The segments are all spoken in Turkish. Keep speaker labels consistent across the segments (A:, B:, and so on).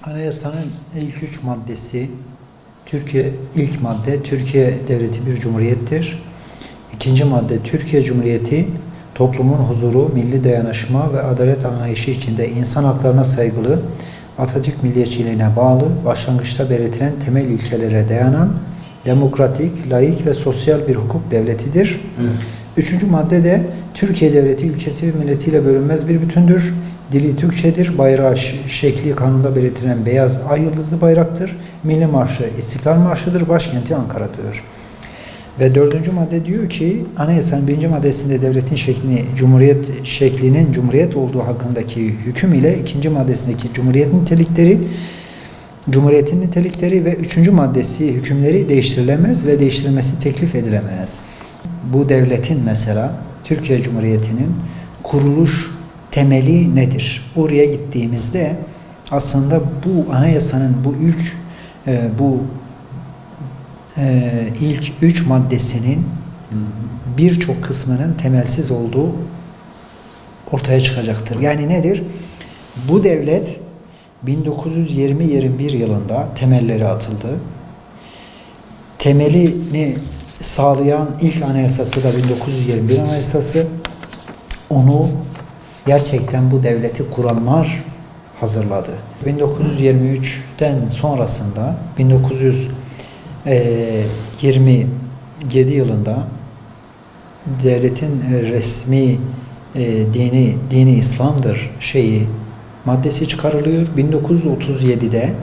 A: Anayasanın ilk üç maddesi, ilk madde Türkiye Devleti bir cumhuriyettir. İkinci madde Türkiye Cumhuriyeti toplumun huzuru, milli dayanışma ve adalet anlayışı içinde insan haklarına saygılı, Atatürk milliyetçiliğine bağlı, başlangıçta belirtilen temel ilkelere dayanan demokratik, laik ve sosyal bir hukuk devletidir. Üçüncü madde de Türkiye Devleti ülkesi ve milletiyle bölünmez bir bütündür. Dili Türkçedir. Bayrağı şekli kanunda belirtilen beyaz ay yıldızlı bayraktır. Milli Marşı İstiklal Marşı'dır. Başkenti Ankara'dır. Ve dördüncü madde diyor ki Anayasanın birinci maddesinde devletin şeklinin cumhuriyet olduğu hakkındaki hüküm ile ikinci maddesindeki cumhuriyetin nitelikleri ve üçüncü maddesi hükümleri değiştirilemez ve değiştirilmesi teklif edilemez. Bu devletin mesela Türkiye Cumhuriyeti'nin kuruluş temeli nedir? Oraya gittiğimizde aslında bu anayasanın ilk üç maddesinin birçok kısmının temelsiz olduğu ortaya çıkacaktır. Yani nedir? Bu devlet 1920-21 yılında temelleri atıldı. Temelini sağlayan ilk anayasası da 1921 Anayasası. Onu gerçekten bu devleti kuranlar hazırladı. 1923'ten sonrasında 1927 yılında devletin resmi dini İslam'dır maddesi çıkarılıyor. 1937'de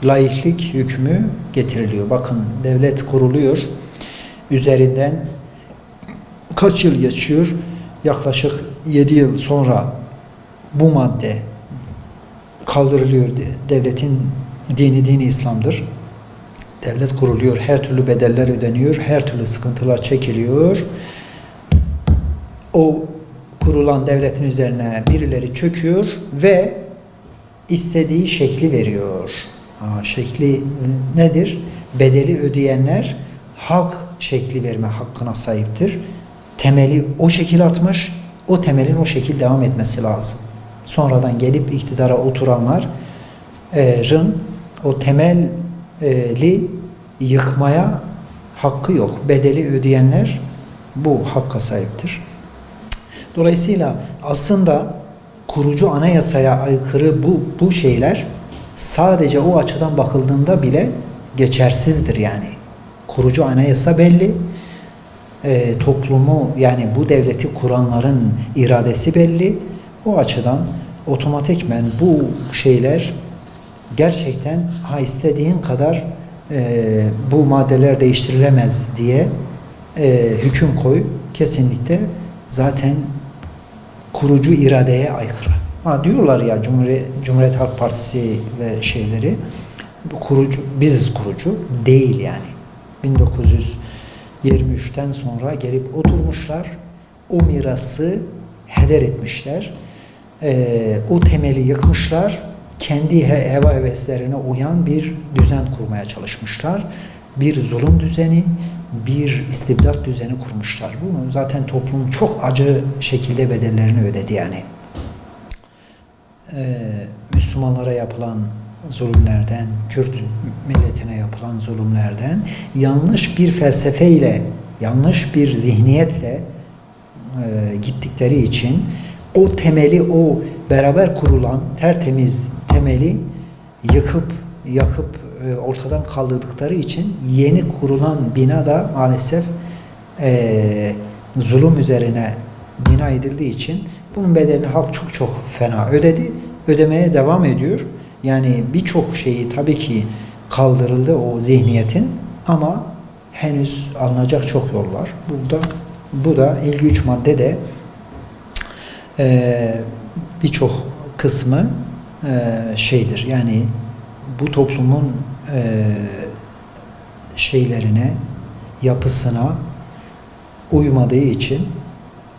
A: laiklik hükmü getiriliyor. Bakın devlet kuruluyor. Üzerinden kaç yıl geçiyor? Yaklaşık 7 yıl sonra bu madde kaldırılıyor. Devletin dini İslam'dır. Devlet kuruluyor. Her türlü bedeller ödeniyor. Her türlü sıkıntılar çekiliyor. O kurulan devletin üzerine birileri çöküyor ve istediği şekli veriyor. Şekli nedir? Bedeli ödeyenler halk şekli verme hakkına sahiptir. Temeli o şekil atmış, o temelin o şekil devam etmesi lazım. Sonradan gelip iktidara oturanların o temeli yıkmaya hakkı yok. Bedeli ödeyenler bu hakka sahiptir. Dolayısıyla aslında kurucu anayasaya aykırı bu şeyler sadece o açıdan bakıldığında bile geçersizdir yani. Kurucu anayasa belli. Toplumu yani bu devleti kuranların iradesi belli. O açıdan otomatikmen bu şeyler gerçekten istediğin kadar bu maddeler değiştirilemez diye hüküm koy. Kesinlikle zaten kurucu iradeye aykırı. Diyorlar ya Cumhuriyet Halk Partisi ve şeyleri biziz kurucu değil yani. 1923'ten sonra gelip oturmuşlar. O mirası heder etmişler. O temeli yıkmışlar. Kendi heva heveslerine uyan bir düzen kurmaya çalışmışlar. Bir zulüm düzeni, bir istibdat düzeni kurmuşlar. Bunu zaten toplum çok acı şekilde bedellerini ödedi yani. Müslümanlara yapılan zulümlerden, Kürt milletine yapılan zulümlerden yanlış bir felsefeyle, yanlış bir zihniyetle gittikleri için o temeli, o beraber kurulan tertemiz temeli yakıp ortadan kaldırdıkları için yeni kurulan bina da maalesef zulüm üzerine bina edildiği için bunun bedelini halk çok fena ödedi. Ödemeye devam ediyor. Yani birçok şeyi tabii ki kaldırıldı o zihniyetin ama henüz alınacak çok yol var. Bu da ilk üç madde de birçok kısmı şeydir. Yani bu toplumun şeylerine, yapısına uymadığı için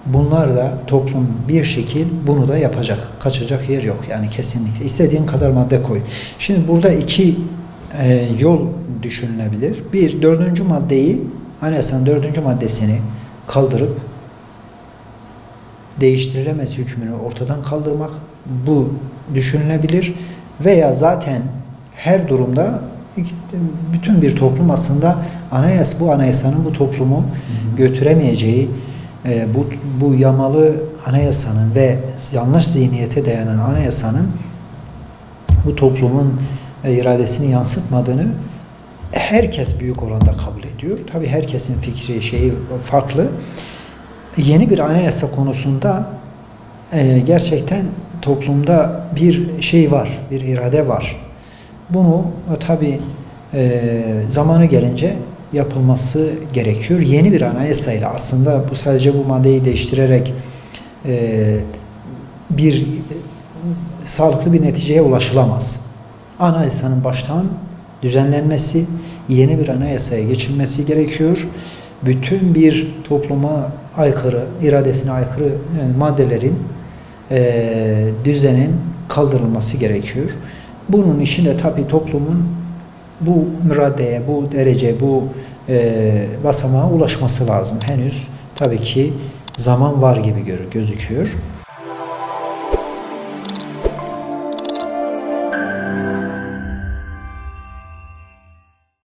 A: bunlar da toplum bir şekil bunu da yapacak. Kaçacak yer yok. Yani kesinlikle. İstediğin kadar madde koy. Şimdi burada iki yol düşünülebilir. Bir, dördüncü maddeyi, anayasanın dördüncü maddesini kaldırıp değiştirilemez hükmünü ortadan kaldırmak bu düşünülebilir. veya zaten her durumda bütün bir toplum aslında bu anayasanın bu toplumu götüremeyeceği, bu yamalı anayasanın ve yanlış zihniyete dayanan anayasanın bu toplumun iradesini yansıtmadığını herkes büyük oranda kabul ediyor. Tabii herkesin fikri farklı. Yeni bir anayasa konusunda gerçekten toplumda bir şey var, bir irade var. Bunu tabii zamanı gelince yapılması gerekiyor. Yeni bir anayasayla aslında bu sadece bu maddeyi değiştirerek bir sağlıklı bir neticeye ulaşılamaz. Anayasanın baştan düzenlenmesi, yeni bir anayasaya geçilmesi gerekiyor. Bütün bir topluma aykırı, iradesine aykırı maddelerin, düzenin kaldırılması gerekiyor. Bunun için de tabii toplumun bu müraddeye, bu derece, bu basamağa ulaşması lazım. Henüz tabii ki zaman var gibi gözüküyor.